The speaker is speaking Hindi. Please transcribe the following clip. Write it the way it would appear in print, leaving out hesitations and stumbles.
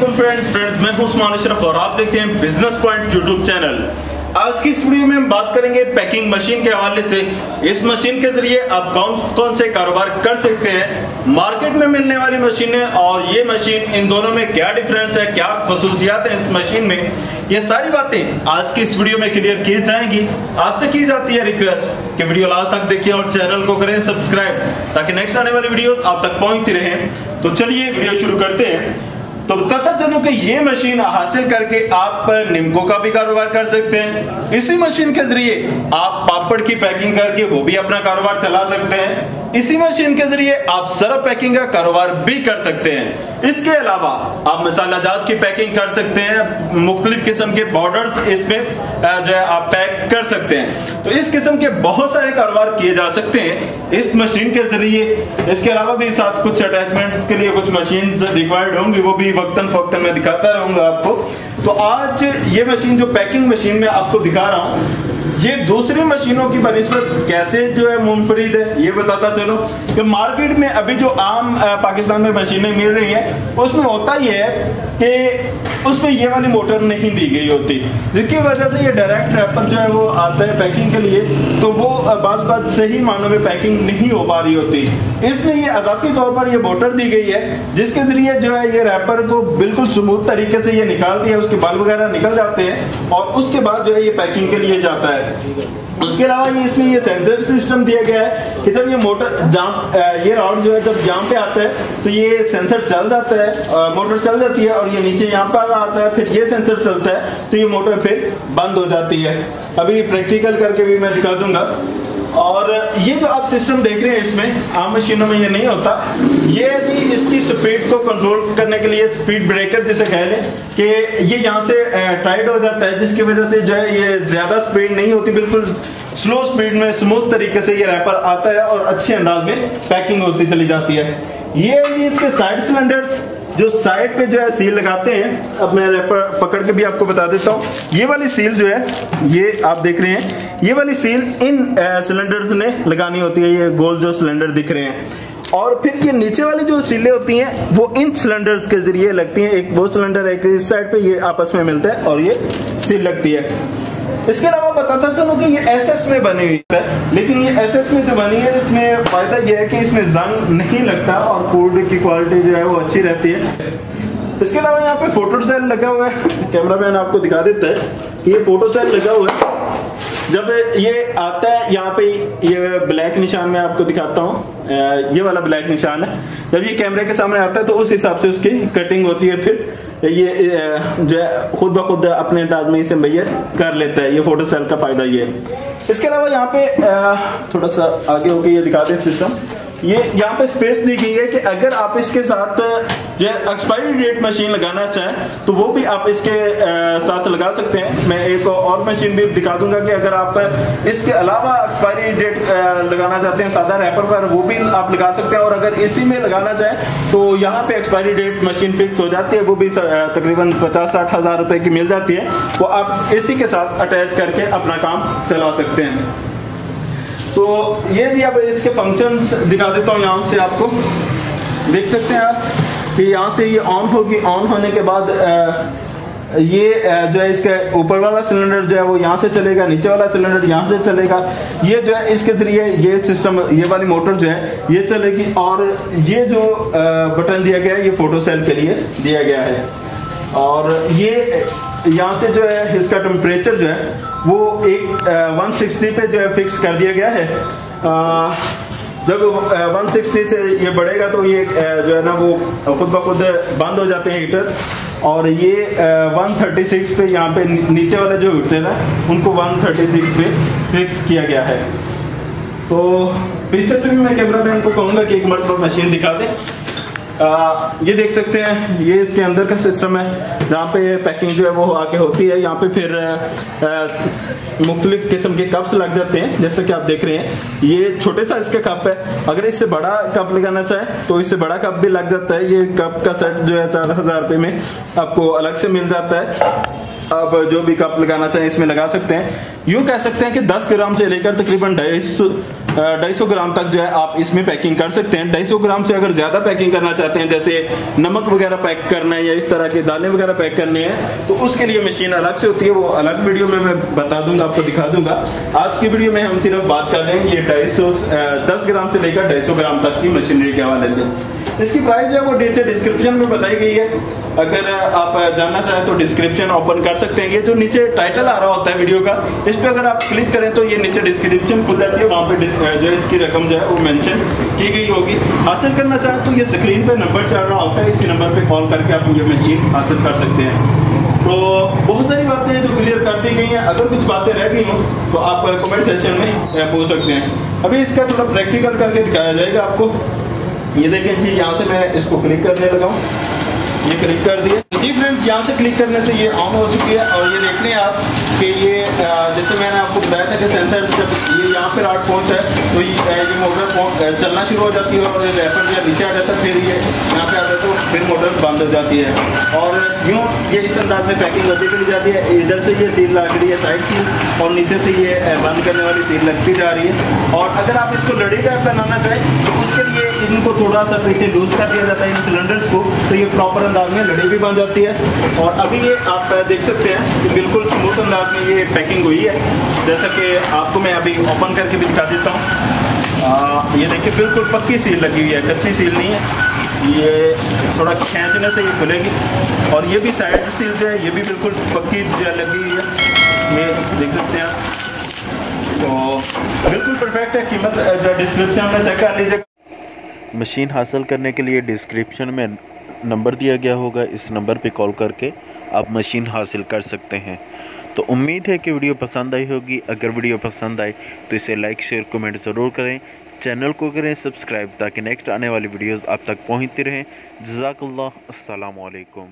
अस्सलामुअलैकुम फ्रेंड्स मैं हूं उस्मान अशरफ और आप देखते हैं बिजनेस पॉइंट यूट्यूब चैनल। आज की इस वीडियो में हम बात करेंगे पैकिंग मशीन के हवाले से। इस मशीन के जरिए आप कौन कौन से कारोबार कर सकते हैं, मार्केट में मिलने वाली मशीनें और ये मशीन, इन दोनों में क्या डिफरेंस है, क्या खसूसियात है इस मशीन में, ये सारी बातें आज की इस वीडियो में क्लियर की जाएंगी। आपसे की जाती है रिक्वेस्ट कि वीडियो लास्ट तक देखिए और चैनल को करें सब्सक्राइब ताकि नेक्स्ट आने वाली वीडियो आप तक पहुंचती रहे। तो चलिए वीडियो शुरू करते हैं। तो बताता चलूं कि ये मशीन हासिल करके आप निम्को का भी कारोबार कर सकते हैं। इसी मशीन के जरिए आप पापड़ की पैकिंग करके वो भी अपना कारोबार चला सकते हैं। इसी मशीन के जरिए आप सरफ पैकिंग का कारोबार भी कर सकते हैं। इसके अलावा आप मसाला जात की पैकिंग कर सकते हैं, मुख्तलिफ किस्म के बॉर्डर्स इसमें जो है आप पैक कर सकते हैं। तो इस किस्म के बहुत सारे कारोबार किए जा सकते हैं इस मशीन के जरिए। इसके अलावा भी साथ कुछ अटैचमेंट्स के लिए कुछ मशीन रिक्वायर्ड होंगी, वो भी वक्तन फक्तन मैं दिखाता रहूंगा आपको। तो आज ये मशीन जो पैकिंग मशीन में आपको दिखा रहा हूं, ये दूसरी मशीनों की बनिस्बत कैसे जो है मुनफरिद है ये बताता चलो। कि मार्केट में अभी जो आम पाकिस्तान में मशीनें मिल रही हैं उसमें होता ही है कि उसमें ये वाली मोटर नहीं दी गई होती, जिसकी वजह से ये डायरेक्ट रैपर जो है वो आता है पैकिंग के लिए, तो वो बात सही मानों में पैकिंग नहीं हो पा रही होती। इसमें ये अजाफी तौर पर ये मोटर दी गई है जिसके जरिए जो है ये रैपर को बिल्कुल स्मूथ तरीके से ये निकाल दिया, उसके बाल वगैरह निकल जाते हैं और उसके बाद जो है ये पैकिंग के लिए जाता है। उसके अलावा ये इसमें ये सेंसर सिस्टम दिया गया है कि जब ये मोटर ये राउंड जो है जब यहाँ पे आता है तो ये सेंसर चल जाता है, मोटर चल जाती है और ये नीचे यहाँ पर आता है, फिर ये सेंसर चलता है तो ये मोटर फिर बंद हो जाती है। अभी प्रैक्टिकल करके भी मैं दिखा दूंगा। और ये जो आप सिस्टम देख रहे हैं इसमें आम मशीनों में ये नहीं होता। ये भी इसकी स्पीड को कंट्रोल करने के लिए स्पीड ब्रेकर जिसे कह लें कि ये यहाँ से टाइट हो जाता है, जिसकी वजह से जो है ये ज्यादा स्पीड नहीं होती, बिल्कुल स्लो स्पीड में स्मूथ तरीके से ये रैपर आता है और अच्छे अंदाज में पैकिंग होती चली जाती है। ये इसके साइड सिलेंडर्स जो साइड पे जो है सील लगाते हैं, अब मैं रैपर पकड़ के भी आपको बता देता हूँ। ये वाली सील जो है ये आप देख रहे हैं, ये वाली सील इन सिलेंडर्स ने लगानी होती है, ये गोल जो सिलेंडर दिख रहे हैं। और फिर ये नीचे वाली जो सीलें होती हैं वो इन सिलेंडर्स के जरिए लगती हैं, एक वो सिलेंडर एक इस साइड पे ये आपस में मिलता है और ये सील लगती है। इसके अलावा बताता चलूं कि ये एसएस में बनी हुई है, लेकिन ये एसएस में जो बनी है इसमें फायदा ये है कि इसमें जंग नहीं लगता और फूड की क्वालिटी जो है वो अच्छी रहती है। इसके अलावा यहाँ पे फोटो सेल लगा हुआ है, कैमरा मैन आपको दिखा देता है कि ये फोटो सेल लगा हुआ है। जब ये आता है यहाँ पे ये ब्लैक निशान में आपको दिखाता हूँ, ये वाला ब्लैक निशान है। जब ये कैमरे के सामने आता है तो उस हिसाब से उसकी कटिंग होती है, फिर ये जो है खुद ब खुद अपने अंदाज में इसे मुहैया कर लेता है। ये फोटो सेल का फायदा ये है। इसके अलावा यहाँ पे थोड़ा सा आगे होके ये दिखा दें सिस्टम, ये यहाँ पे स्पेस दी गई है कि अगर आप इसके साथ जो एक्सपायरी डेट मशीन लगाना चाहें तो वो भी आप इसके साथ लगा सकते हैं। मैं एक और मशीन भी दिखा दूंगा कि अगर आप इसके अलावा एक्सपायरी डेट लगाना चाहते हैं सादा रैपर पर, वो भी आप लगा सकते हैं। और अगर इसी में लगाना चाहें तो यहाँ पे एक्सपायरी डेट मशीन फिक्स हो जाती है, वो भी तकरीबन 50-60 हज़ार रुपए की मिल जाती है, वो आप इसी के साथ अटैच करके अपना काम चला सकते हैं। तो ये भी अब इसके फंक्शंस दिखा देता हूँ। यहाँ से आपको देख सकते हैं आप कि यहाँ से ये ऑन होगी, ऑन होने के बाद ये जो है इसके ऊपर वाला सिलेंडर जो है वो यहाँ से चलेगा, नीचे वाला सिलेंडर यहाँ से चलेगा। ये जो है इसके जरिए ये सिस्टम, ये वाली मोटर जो है ये चलेगी। और ये जो बटन दिया गया है ये फोटो सेल के लिए दिया गया है। और ये यहाँ से जो है इसका टेम्परेचर जो है वो 160 पे जो है फिक्स कर दिया गया है। जब 160 से ये बढ़ेगा तो ये जो है ना वो खुद ब खुद बंद हो जाते हैं हीटर। और ये 136 पे यहाँ पे नीचे वाले जो हीटर है उनको 136 पे फिक्स किया गया है। तो पीछे से भी मैं कैमरा मैन को कहूँगा कि एक मरतबा मशीन दिखा दे। ये देख सकते हैं ये इसके अंदर का सिस्टम है जहाँ पे पैकिंग जो है वो आके होती है। यहाँ पे फिर मुख्तलिफ किस्म के कप्स लग जाते हैं, जैसे कि आप देख रहे हैं ये छोटे सा इसका कप है। अगर इससे बड़ा कप लगाना चाहे तो इससे बड़ा कप भी लग जाता है। ये कप का सेट जो है 4000 रुपये में आपको अलग से मिल जाता है। आप जो भी कप लगाना चाहें इसमें लगा सकते हैं। यूं कह सकते हैं कि 10 ग्राम से लेकर तकरीबन 250 ग्राम तक जो है आप इसमें पैकिंग कर सकते हैं। 250 ग्राम से अगर ज़्यादा पैकिंग करना चाहते हैं, जैसे नमक वगैरह पैक करना है या इस तरह के दाने वगैरह पैक करने हैं, तो उसके लिए मशीन अलग से होती है, वो अलग वीडियो में मैं बता दूंगा, आपको दिखा दूंगा। आज की वीडियो में हम सिर्फ बात कर रहे हैं ये 10 ग्राम से लेकर 250 ग्राम तक की मशीनरी के हवाले से। इसकी प्राइस जो है वो नीचे डिस्क्रिप्शन में बताई गई है, अगर आप जानना चाहें तो डिस्क्रिप्शन ओपन कर सकते हैं। ये जो नीचे टाइटल आ रहा होता है वीडियो का, इस पे अगर आप क्लिक करें तो ये नीचे डिस्क्रिप्शन खुल जाती है, वहाँ पे जो है इसकी रकम जो है वो मेंशन की गई होगी। हासिल करना चाहें तो ये स्क्रीन पे नंबर चल रहा होता है, इसी नंबर पे कॉल करके आप ये मशीन हासिल कर सकते हैं। तो बहुत सारी बातें हैं जो क्लियर कर दी गई हैं, अगर कुछ बातें रह गई हों तो आप कमेंट सेक्शन में पूछ सकते हैं। अभी इसका थोड़ा प्रैक्टिकल करके दिखाया जाएगा आपको। ये देखें जी, यहाँ से मैं इसको क्लिक करने लगा हूँ, ये क्लिक कर दिया जी फ्रेंड्स। यहाँ से क्लिक करने से ये ऑन हो चुकी है और ये देख लें आप कि ये जैसे मैंने आपको बताया था कि सेंसर जब ये यहाँ पर 8 पहुँच है तो ये मोटर चलना शुरू हो जाती है और रेफर जो नीचे आ जाता है, फिर ये यहाँ पे आता है तो फिर मोटर बंद हो जाती है और यूँ ये इस अंदाज में पैकिंग होती चली जाती है। इधर से ये सील लग रही है, साइड सील, और नीचे से ये बंद करने वाली सील लगती जा रही है। और अगर आप इसको लड़ी टाइप बनाना चाहें तो उसके लिए इनको थोड़ा सा पीछे लूज कर दिया जाता है इन सिलेंडर्स को, तो ये प्रॉपर अंदाज में लड़ी भी बन जाती है। और अभी ये आप देख सकते हैं कि बिल्कुल स्मूथ अंदाज में ये पैकिंग हुई है, जैसा कि आपको मैं अभी ओपन करके भी दिखा देता हूँ। ये देखिए बिल्कुल पक्की सील लगी हुई है, कच्ची सील नहीं है। ये थोड़ा खींचने से ये खुलेगी और ये भी साइड सील है, ये भी बिल्कुल पक्की लगी हुई है, ये देख सकते हैं आप। तो बिल्कुल परफेक्ट है। कीमत जो डिस्क्रिप्शन में चेक कर लीजिएगा। मशीन हासिल करने के लिए डिस्क्रिप्शन में नंबर दिया गया होगा, इस नंबर पे कॉल करके आप मशीन हासिल कर सकते हैं। तो उम्मीद है कि वीडियो पसंद आई होगी। अगर वीडियो पसंद आए तो इसे लाइक शेयर कमेंट ज़रूर करें, चैनल को करें सब्सक्राइब ताकि नेक्स्ट आने वाली वीडियोस आप तक पहुंचती रहें। जज़ाकल्लाह, अस्सलामु अलैकुम।